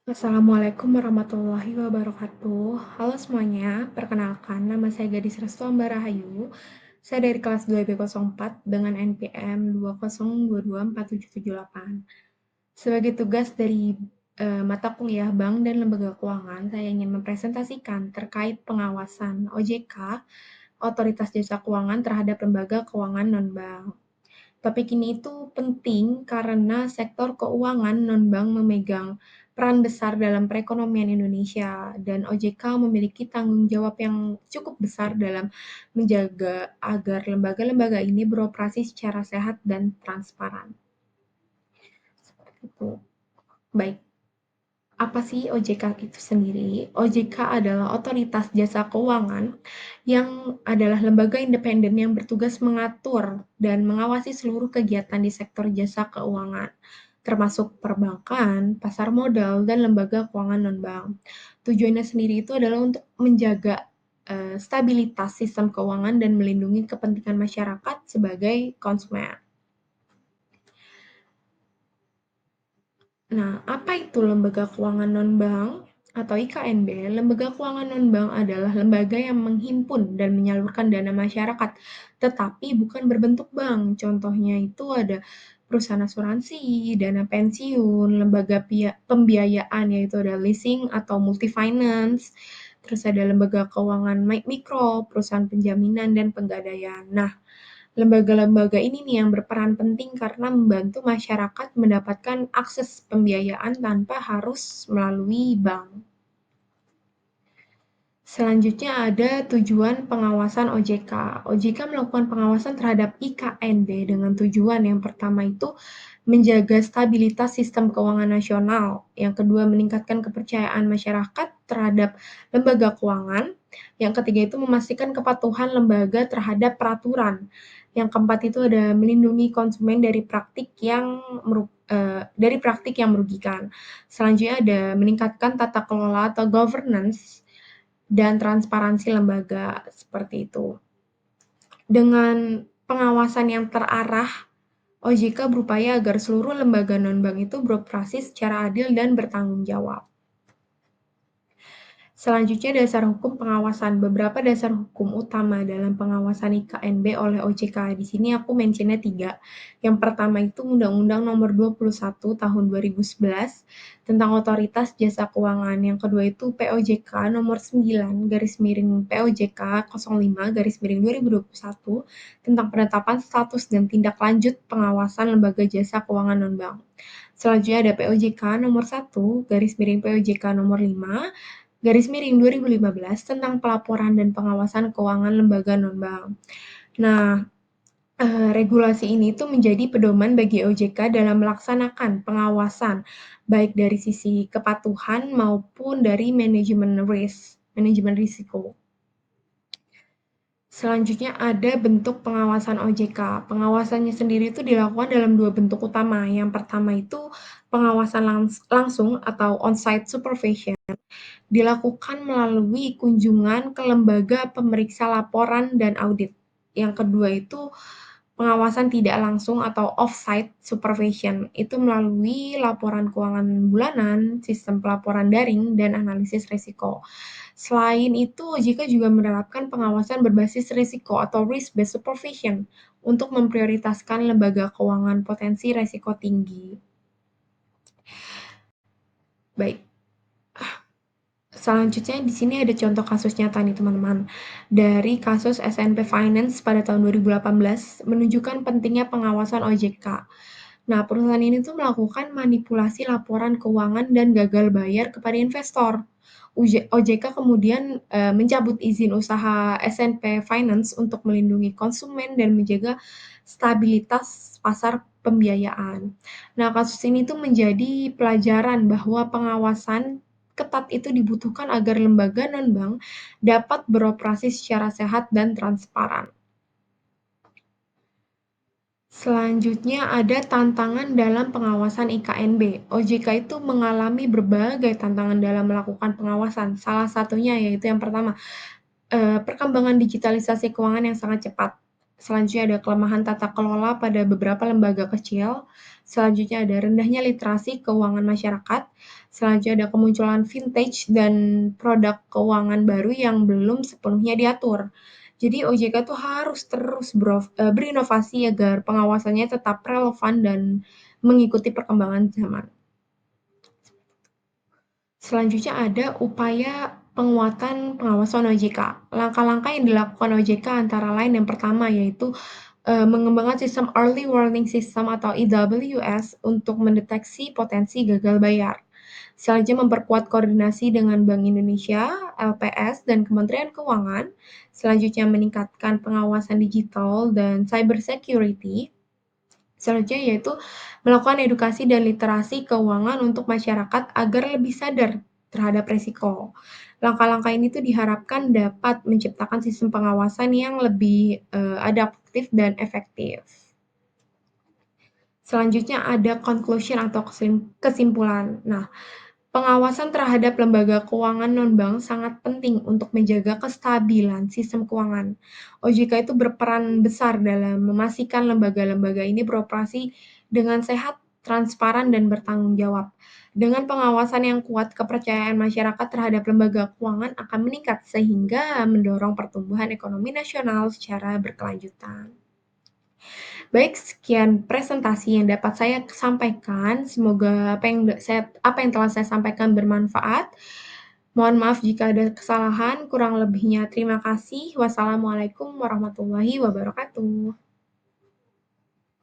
Assalamualaikum warahmatullahi wabarakatuh. Halo semuanya, perkenalkan nama saya Gadis Restu Ambarahayu. Saya dari kelas 2B04 dengan NPM 202247778. Sebagai tugas dari mata kuliah Bank dan Lembaga Keuangan, saya ingin mempresentasikan terkait pengawasan OJK, Otoritas Jasa Keuangan terhadap lembaga keuangan non-bank. Topik ini itu penting karena sektor keuangan non-bank memegang peran besar dalam perekonomian Indonesia dan OJK memiliki tanggung jawab yang cukup besar dalam menjaga agar lembaga-lembaga ini beroperasi secara sehat dan transparan. Itu. Baik, apa sih OJK itu sendiri? OJK adalah Otoritas Jasa Keuangan yang adalah lembaga independen yang bertugas mengatur dan mengawasi seluruh kegiatan di sektor jasa keuangan, termasuk perbankan, pasar modal, dan lembaga keuangan non-bank. Tujuannya sendiri itu adalah untuk menjaga stabilitas sistem keuangan dan melindungi kepentingan masyarakat sebagai konsumen. Nah, apa itu lembaga keuangan non-bank atau IKNB? Lembaga keuangan non-bank adalah lembaga yang menghimpun dan menyalurkan dana masyarakat, tetapi bukan berbentuk bank. Contohnya itu ada perusahaan asuransi, dana pensiun, lembaga pembiayaan yaitu ada leasing atau multi-finance, terus ada lembaga keuangan mikro, perusahaan penjaminan dan penggadaian. Nah, lembaga-lembaga ini nih yang berperan penting karena membantu masyarakat mendapatkan akses pembiayaan tanpa harus melalui bank. Selanjutnya ada tujuan pengawasan OJK. OJK melakukan pengawasan terhadap IKNB dengan tujuan yang pertama itu menjaga stabilitas sistem keuangan nasional, yang kedua meningkatkan kepercayaan masyarakat terhadap lembaga keuangan, yang ketiga itu memastikan kepatuhan lembaga terhadap peraturan, yang keempat itu ada melindungi konsumen dari praktik yang merugikan. Selanjutnya ada meningkatkan tata kelola atau governance dan transparansi lembaga seperti itu. Dengan pengawasan yang terarah, OJK berupaya agar seluruh lembaga non-bank itu beroperasi secara adil dan bertanggung jawab. Selanjutnya dasar hukum pengawasan. Beberapa dasar hukum utama dalam pengawasan IKNB oleh OJK. Di sini aku mentionnya 3. Yang pertama itu Undang-Undang Nomor 21 Tahun 2011 tentang Otoritas Jasa Keuangan. Yang kedua itu POJK Nomor 9 garis miring POJK 05 garis miring 2021 tentang penetapan status dan tindak lanjut pengawasan lembaga jasa keuangan non-bank. Selanjutnya ada POJK Nomor 1 garis miring POJK Nomor 5 garis miring 2015 tentang pelaporan dan pengawasan keuangan lembaga non-bank. Nah, regulasi ini tuh menjadi pedoman bagi OJK dalam melaksanakan pengawasan, baik dari sisi kepatuhan maupun dari manajemen risiko. Selanjutnya ada bentuk pengawasan OJK. Pengawasannya sendiri itu dilakukan dalam 2 bentuk utama. Yang pertama itu pengawasan langsung atau on-site supervision, dilakukan melalui kunjungan ke lembaga pemeriksa laporan dan audit. Yang kedua itu pengawasan tidak langsung atau off-site supervision, itu melalui laporan keuangan bulanan, sistem pelaporan daring, dan analisis risiko. Selain itu, OJK juga menerapkan pengawasan berbasis risiko atau risk-based supervision untuk memprioritaskan lembaga keuangan potensi risiko tinggi. Baik, selanjutnya di sini ada contoh kasus nyata nih teman-teman. Dari kasus SNP Finance pada tahun 2018 menunjukkan pentingnya pengawasan OJK. Nah, perusahaan ini tuh melakukan manipulasi laporan keuangan dan gagal bayar kepada investor. OJK kemudian mencabut izin usaha SNP Finance untuk melindungi konsumen dan menjaga stabilitas pasar pembiayaan. Nah, kasus ini tuh menjadi pelajaran bahwa pengawasan ketat itu dibutuhkan agar lembaga non-bank dapat beroperasi secara sehat dan transparan. Selanjutnya ada tantangan dalam pengawasan IKNB. OJK itu mengalami berbagai tantangan dalam melakukan pengawasan. Salah satunya yaitu yang pertama, perkembangan digitalisasi keuangan yang sangat cepat. Selanjutnya ada kelemahan tata kelola pada beberapa lembaga kecil. Selanjutnya ada rendahnya literasi keuangan masyarakat. Selanjutnya ada kemunculan vintage dan produk keuangan baru yang belum sepenuhnya diatur. Jadi OJK tuh harus terus berinovasi agar pengawasannya tetap relevan dan mengikuti perkembangan zaman. Selanjutnya ada upaya penguatan pengawasan OJK. Langkah-langkah yang dilakukan OJK antara lain yang pertama yaitu mengembangkan sistem Early Warning System atau EWS untuk mendeteksi potensi gagal bayar. Selanjutnya memperkuat koordinasi dengan Bank Indonesia, LPS, dan Kementerian Keuangan. Selanjutnya meningkatkan pengawasan digital dan cyber security. Selanjutnya yaitu melakukan edukasi dan literasi keuangan untuk masyarakat agar lebih sadar terhadap resiko. Langkah-langkah ini tuh diharapkan dapat menciptakan sistem pengawasan yang lebih adaptif dan efektif. Selanjutnya ada conclusion atau kesimpulan. Nah, pengawasan terhadap lembaga keuangan non-bank sangat penting untuk menjaga kestabilan sistem keuangan. OJK itu berperan besar dalam memastikan lembaga-lembaga ini beroperasi dengan sehat, transparan, dan bertanggung jawab. Dengan pengawasan yang kuat, kepercayaan masyarakat terhadap lembaga keuangan akan meningkat sehingga mendorong pertumbuhan ekonomi nasional secara berkelanjutan. Baik, sekian presentasi yang dapat saya sampaikan. Semoga apa yang telah saya sampaikan bermanfaat. Mohon maaf jika ada kesalahan, kurang lebihnya terima kasih. Wassalamualaikum warahmatullahi wabarakatuh.